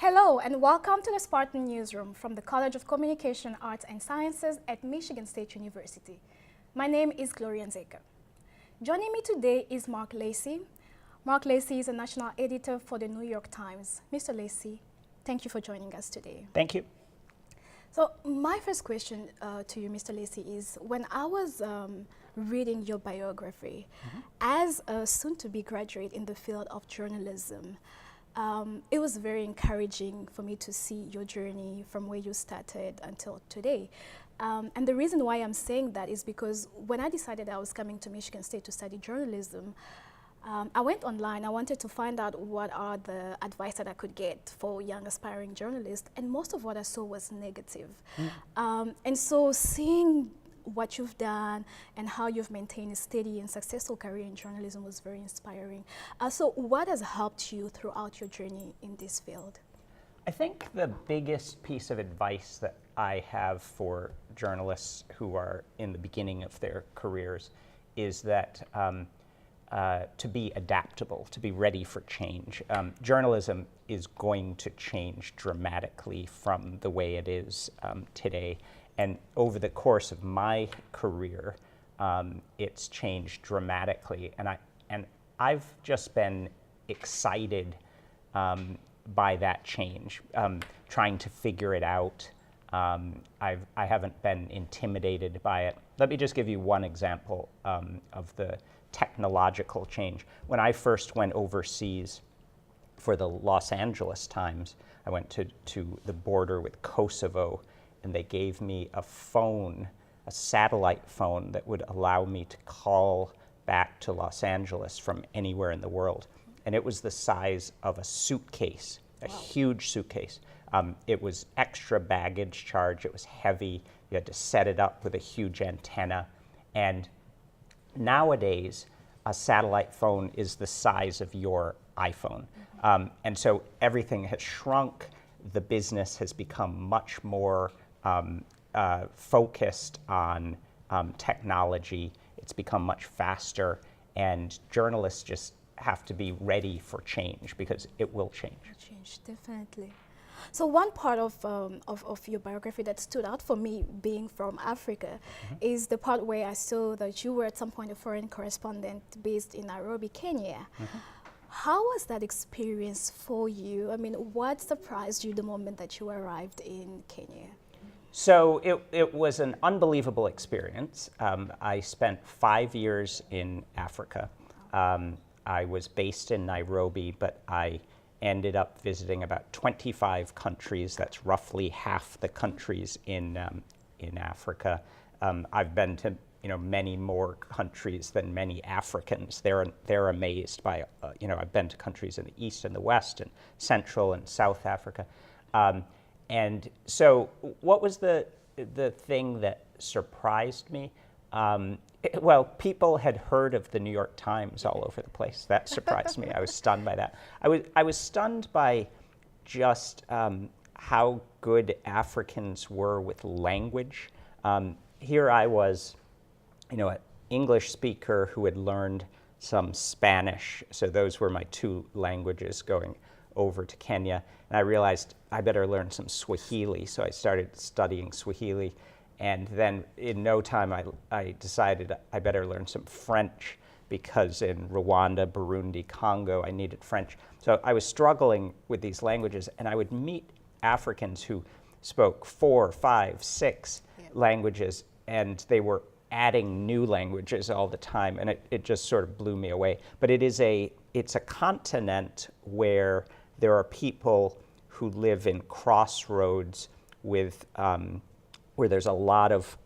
Hello and welcome to the Spartan Newsroom from the College of Communication, Arts and Sciences at Michigan State University. My name is Gloria Nzeka. Joining me today is Marc Lacey. Marc Lacey is a national editor for the New York Times. Mr. Lacey, thank you for joining us today. Thank you. So my first question to you, Mr. Lacey, is when I was reading your biography, as a soon-to-be graduate in the field of journalism, it was very encouraging for me to see your journey from where you started until today. And the reason why I'm saying that is because when I decided I was coming to Michigan State to study journalism, I went online. I wanted to find out what are the advice that I could get for young aspiring journalists, and most of what I saw was negative. And so seeing what you've done and how you've maintained a steady and successful career in journalism was very inspiring. So what has helped you throughout your journey in this field? I think the biggest piece of advice that I have for journalists who are in the beginning of their careers is that to be adaptable, to be ready for change. Journalism is going to change dramatically from the way it is today. And over the course of my career, it's changed dramatically. And I've just been excited by that change, trying to figure it out. I haven't been intimidated by it. Let me just give you one example of the technological change. When I first went overseas for the Los Angeles Times, I went to the border with Kosovo, and they gave me a phone, a satellite phone that would allow me to call back to Los Angeles from anywhere in the world. And it was the size of a suitcase, a huge suitcase. It was extra baggage charge. It was heavy. You had to set it up with a huge antenna. And nowadays, a satellite phone is the size of your iPhone. And so everything has shrunk. The business has become much more focused on technology. It's become much faster. And journalists just have to be ready for change because it will change. Change, definitely. So one part of your biography that stood out for me, being from Africa, is the part where I saw that you were at some point a foreign correspondent based in Nairobi, Kenya. How was that experience for you? I mean, what surprised you the moment that you arrived in Kenya? So it was an unbelievable experience. I spent 5 years in Africa. I was based in Nairobi, but I ended up visiting about 25 countries. That's roughly half the countries in Africa. I've been to many more countries than many Africans. They're amazed by I've been to countries in the East and the West and Central and South Africa. And so what was the thing that surprised me? Well, people had heard of the New York Times all over the place. That surprised me. I was stunned by that. I was stunned by just how good Africans were with language. Here I was, an English speaker who had learned some Spanish. So those were my two languages going over to Kenya. And I realized I better learn some Swahili. So I started studying Swahili. And then in no time, I decided I better learn some French because in Rwanda, Burundi, Congo, I needed French. So I was struggling with these languages, and I would meet Africans who spoke 4, 5, 6 languages, and they were adding new languages all the time, and it just sort of blew me away. But it's a continent where there are people who live in crossroads with where there's a lot of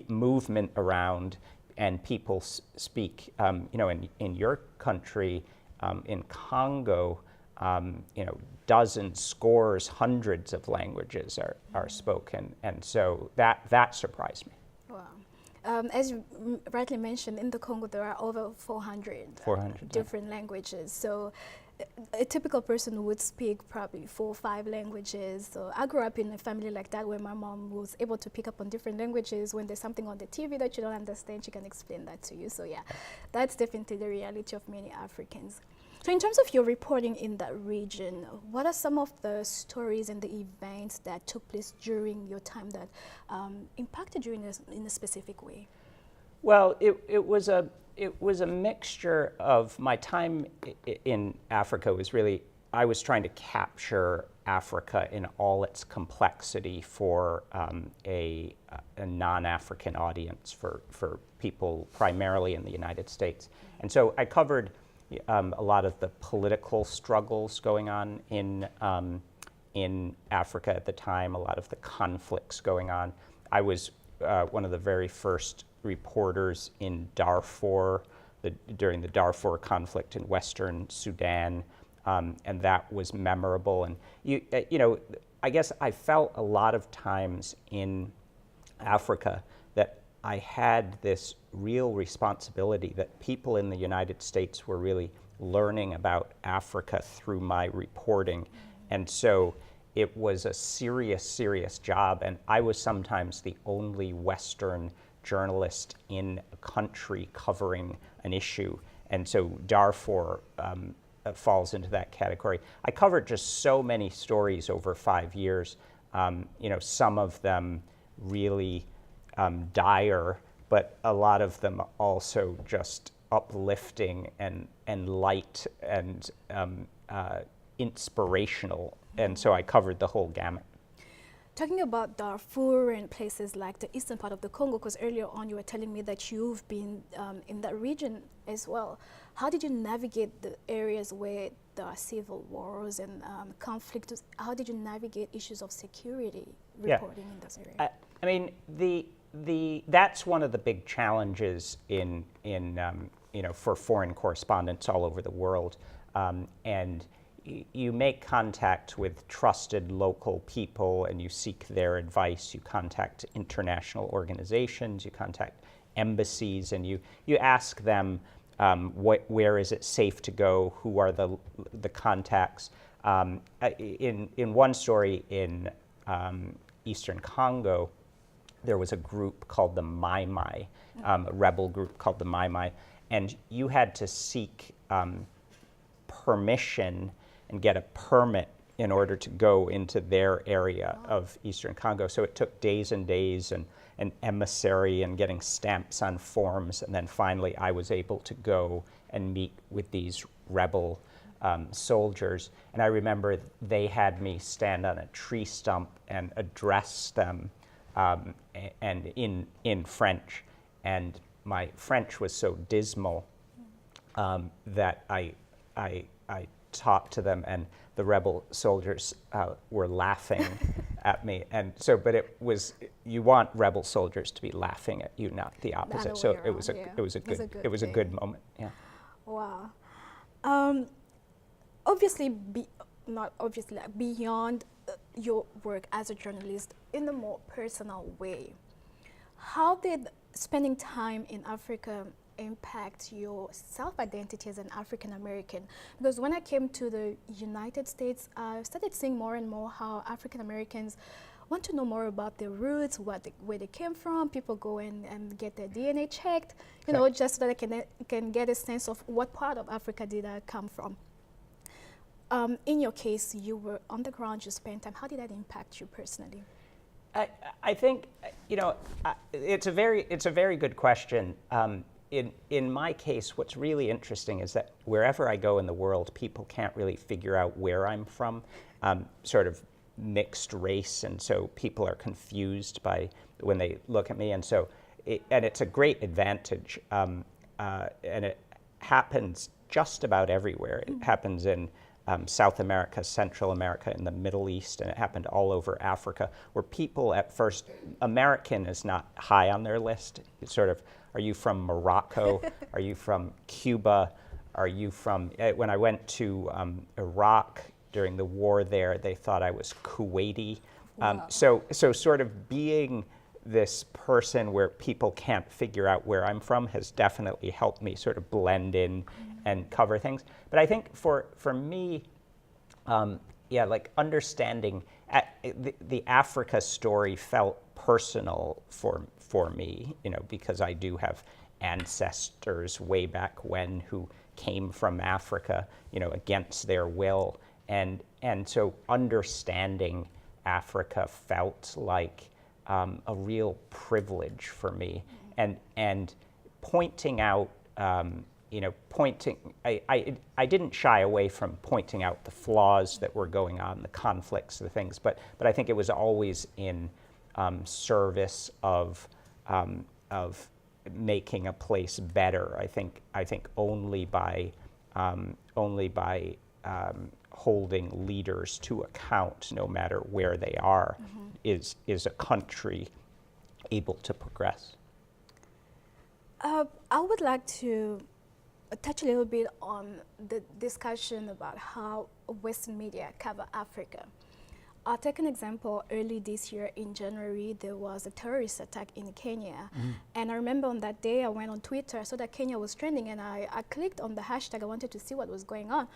movement around, and people speak, in your country, in Congo, dozens, scores, hundreds of languages are spoken, and so that surprised me. Wow. As you rightly mentioned, in the Congo there are over 400 different languages. So a typical person would speak probably 4 or 5 languages. So I grew up in a family like that where my mom was able to pick up on different languages. When there's something on the TV that you don't understand, she can explain that to you. So yeah, that's definitely the reality of many Africans. So in terms of your reporting in that region, what are some of the stories and the events that took place during your time that impacted you in a specific way? Well, it was a mixture of my time in Africa was really, I was trying to capture Africa in all its complexity for a non-African audience, for people primarily in the United States. And so I covered a lot of the political struggles going on in Africa at the time, a lot of the conflicts going on. I was one of the very first reporters in Darfur, during the Darfur conflict in Western Sudan, and that was memorable. And you know, I guess I felt a lot of times in Africa that I had this real responsibility that people in the United States were really learning about Africa through my reporting. And so it was a serious, serious job, and I was sometimes the only Western journalist in a country covering an issue. And so Darfur falls into that category. I covered just so many stories over 5 years, you know, some of them really dire, but a lot of them also just uplifting and light and inspirational. And so I covered the whole gamut. Talking about Darfur and places like the eastern part of the Congo, because earlier on you were telling me that you've been in that region as well. How did you navigate the areas where there are civil wars and conflicts? How did you navigate issues of security reporting in this area? I mean, that's one of the big challenges in you know, for foreign correspondents all over the world, and you make contact with trusted local people and you seek their advice. You contact international organizations, you contact embassies, and you ask them where is it safe to go, who are the contacts. In one story in Eastern Congo, there was a group called the Mai Mai, a rebel group called the Mai Mai, and you had to seek permission and get a permit in order to go into their area of Eastern Congo. So it took days and days and an emissary and getting stamps on forms, and then finally I was able to go and meet with these rebel soldiers. And I remember they had me stand on a tree stump and address them and in French. And my French was so dismal that I talked to them, and the rebel soldiers were laughing at me. And so, but it was, you want rebel soldiers to be laughing at you, not the opposite. So it was a good moment. Yeah. Wow. Obviously, not obviously, like beyond your work as a journalist, in a more personal way, how did spending time in Africa impact your self-identity as an African American? Because when I came to the United States, I started seeing more and more how African Americans want to know more about their roots, where they came from. People go and get their DNA checked, you know, just so that they can get a sense of what part of Africa did I come from. In your case, you were on the ground, you spent time. How did that impact you personally? I think, you know, it's a very good question. In my case, what's really interesting is that wherever I go in the world, people can't really figure out where I'm from. Sort of mixed race, and so people are confused by when they look at me, and so and it's a great advantage, and it happens just about everywhere. It happens in South America, Central America, in the Middle East, and it happened all over Africa, where people at first, American is not high on their list. It's sort of, are you from Morocco? Are you from Cuba? Are you from, when I went to Iraq during the war there, they thought I was Kuwaiti. Wow. So sort of being this person where people can't figure out where I'm from has definitely helped me sort of blend in and cover things. But I think for me, yeah, like understanding the Africa story felt personal for me, you know, because I do have ancestors way back when who came from Africa, against their will. And so understanding Africa felt like a real privilege for me. And pointing out, I didn't shy away from pointing out the flaws that were going on, the conflicts, the things, but I think it was always in service of making a place better. I think only by holding leaders to account, no matter where they are, is a country able to progress. I would like to touch a little bit on the discussion about how Western media cover Africa. I'll take an example. Early this year in January, there was a terrorist attack in Kenya. And I remember on that day, I went on Twitter, I saw that Kenya was trending, and I clicked on the hashtag. I wanted to see what was going on.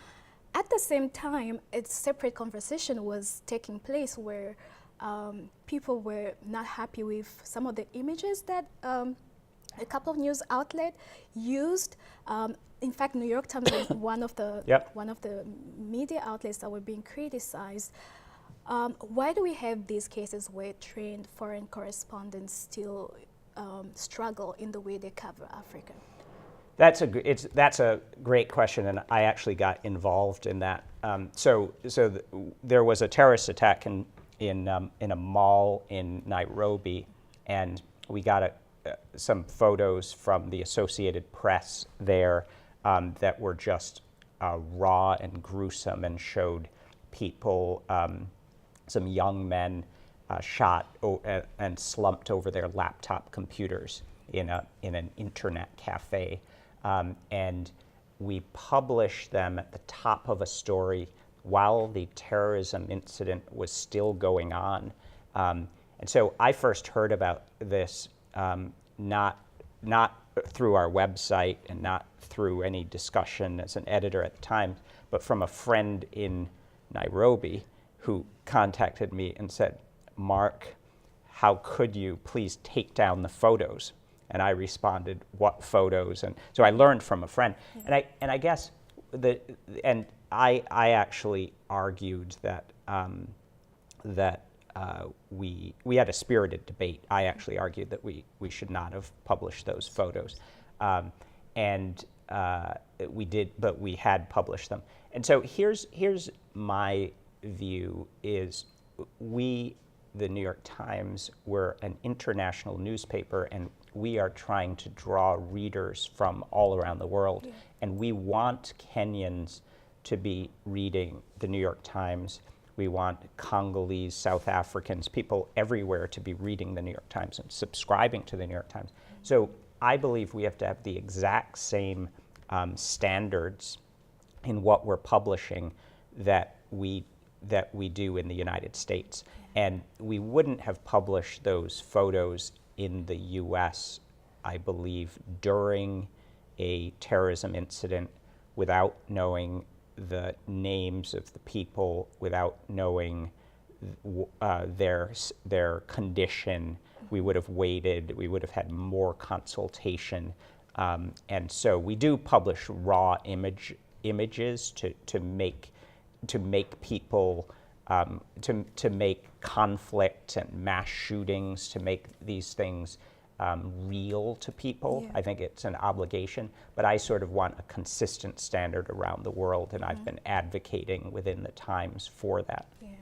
At the same time, a separate conversation was taking place where people were not happy with some of the images that a couple of news outlets used. In fact, New York Times was one of the media outlets that were being criticized. Why do we have these cases where trained foreign correspondents still struggle in the way they cover Africa? That's a great question, and I actually got involved in that. There was a terrorist attack in a mall in Nairobi, and we got some photos from the Associated Press there that were just raw and gruesome, and showed people, some young men, shot and slumped over their laptop computers in an internet cafe. And we published them at the top of a story while the terrorism incident was still going on. And so I first heard about this not through our website and not through any discussion as an editor at the time, but from a friend in Nairobi who contacted me and said, "Mark, how could you please take down the photos?" And I responded, "What photos?" And so I learned from a friend. Yeah. And I guess I actually argued that we had a spirited debate. I actually argued that we should not have published those photos, and we did, but we had published them. And so here's my view: is we, the New York Times, we're an international newspaper, and we are trying to draw readers from all around the world. Yeah. And we want Kenyans to be reading the New York Times. We want Congolese, South Africans, people everywhere to be reading the New York Times and subscribing to the New York Times. Mm-hmm. So I believe we have to have the exact same standards in what we're publishing that we do in the United States. Yeah. And we wouldn't have published those photos in the US, I believe, during a terrorism incident without knowing the names of the people, without knowing their condition. We would have waited, we would have had more consultation. And so we do publish raw images to make people, to make conflict and mass shootings, to make these things real to people. Yeah. I think it's an obligation, but I sort of want a consistent standard around the world, and I've been advocating within the Times for that. Yeah.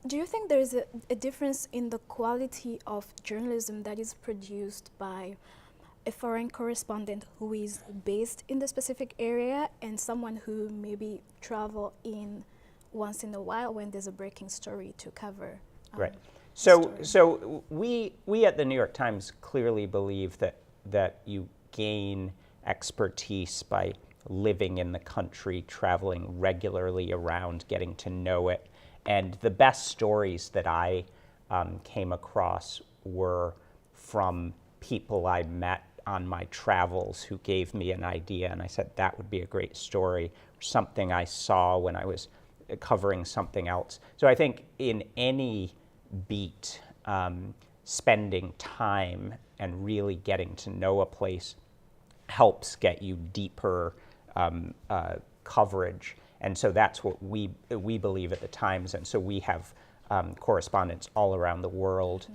Do you think there is a difference in the quality of journalism that is produced by a foreign correspondent who is based in the specific area and someone who maybe travel in once in a while when there's a breaking story to cover? Right. So we at the New York Times clearly believe that you gain expertise by living in the country, traveling regularly around, getting to know it. And the best stories that I came across were from people I met on my travels who gave me an idea, and I said that would be a great story, or something I saw when I was covering something else. So I think in any beat, spending time and really getting to know a place helps get you deeper coverage. And so that's what we believe at the Times. And so we have correspondents all around the world.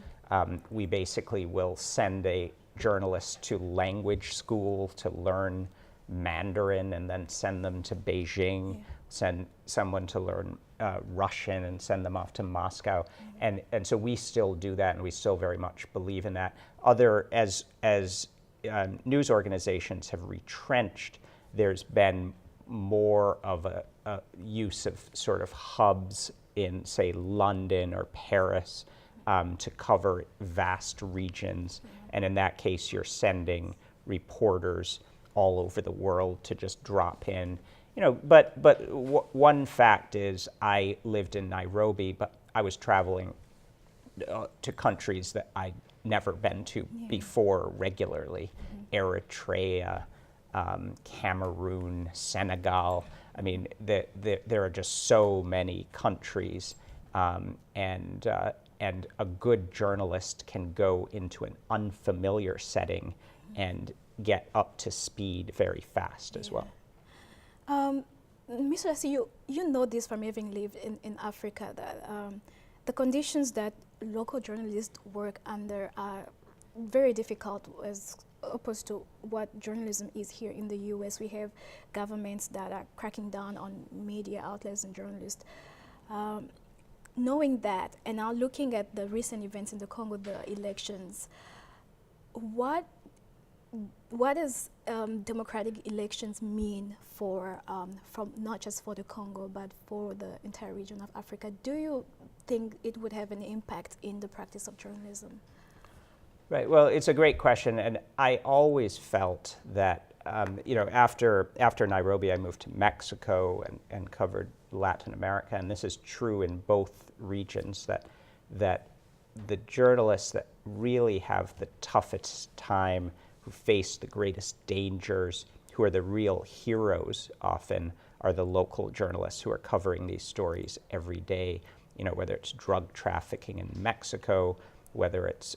We basically will send a journalist to language school to learn Mandarin and then send them to Beijing, send someone to learn Russian and send them off to Moscow. And so we still do that, and we still very much believe in that. As news organizations have retrenched, there's been more of a use of sort of hubs in, say, London or Paris to cover vast regions. And in that case, you're sending reporters all over the world to just drop in. But one fact is I lived in Nairobi, but I was traveling to countries that I'd never been to before regularly. Eritrea, Cameroon, Senegal. I mean, there are just so many countries, and a good journalist can go into an unfamiliar setting and get up to speed very fast as well. Mr. Lacey, you know this from having lived in Africa, that the conditions that local journalists work under are very difficult as opposed to what journalism is here in the US. We have governments that are cracking down on media outlets and journalists. Knowing that, and now looking at the recent events in the Congo, the elections, what does democratic elections mean for from not just for the Congo but for the entire region of Africa? Do you think it would have an impact in the practice of journalism? Right. Well, it's a great question, and I always felt that after Nairobi, I moved to Mexico and covered Latin America, and this is true in both regions, that the journalists that really have the toughest time, who face the greatest dangers, who are the real heroes often, are the local journalists who are covering these stories every day. Whether it's drug trafficking in Mexico, whether it's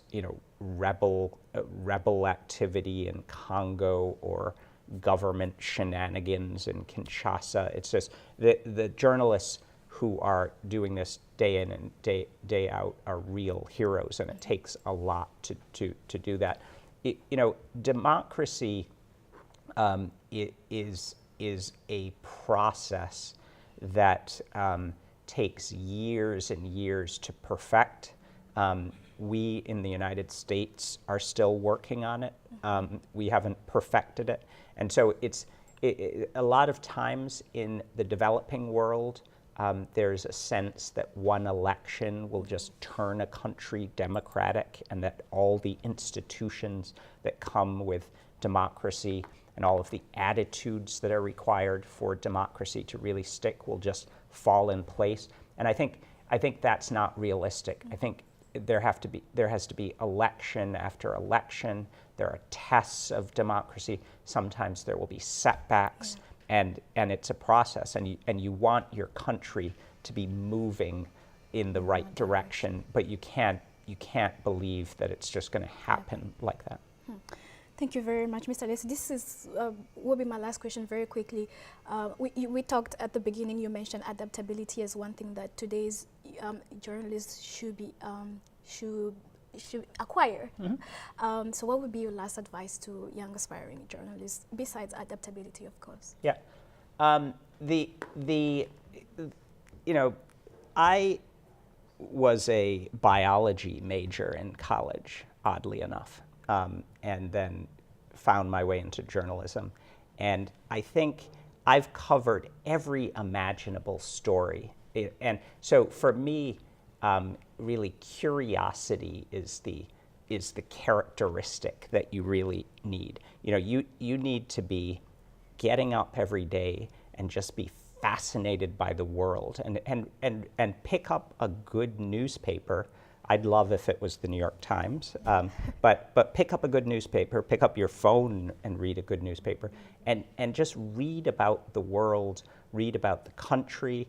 rebel activity in Congo or government shenanigans in Kinshasa. It's just the journalists who are doing this day in and day out are real heroes, and it takes a lot to do that. Democracy is a process that takes years and years to perfect. We in the United States are still working on it. We haven't perfected it. And so a lot of times in the developing world, there's a sense that one election will just turn a country democratic, and that all the institutions that come with democracy and all of the attitudes that are required for democracy to really stick will just fall in place. And I think that's not realistic. I think there has to be election after election. There are tests of democracy. Sometimes there will be setbacks, and it's a process. And you want your country to be moving in the right direction, but you can't believe that it's just going to happen like that. Thank you very much, Mr. Lacey. This will be my last question very quickly. We talked at the beginning, you mentioned adaptability as one thing that today's journalists should acquire. So what would be your last advice to young aspiring journalists, besides adaptability, of course? Yeah. I was a biology major in college, oddly enough. And then found my way into journalism. And I think I've covered every imaginable story. And so for me, really curiosity is the characteristic that you really need. You need to be getting up every day and just be fascinated by the world and pick up a good newspaper. I'd love if it was the New York Times, but pick up a good newspaper, pick up your phone and read a good newspaper, and just read about the world, read about the country,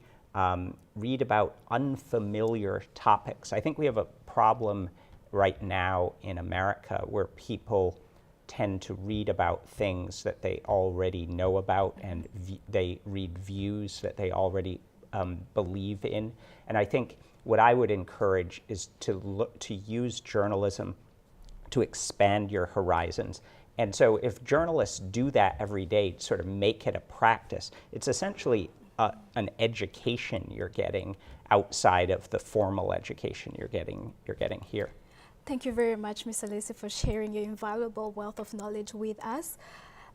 read about unfamiliar topics. I think we have a problem right now in America where people tend to read about things that they already know about, and they read views that they already believe in. And I think what I would encourage is to use journalism to expand your horizons. And so if journalists do that every day, sort of make it a practice, it's essentially an education you're getting outside of the formal education you're getting here. Thank you very much, Mr. Lacey, for sharing your invaluable wealth of knowledge with us.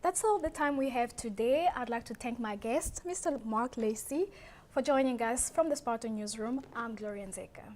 That's all the time we have today. I'd like to thank my guest, Mr. Marc Lacey, for joining us from the Spartan Newsroom. I'm Gloria Nzeka.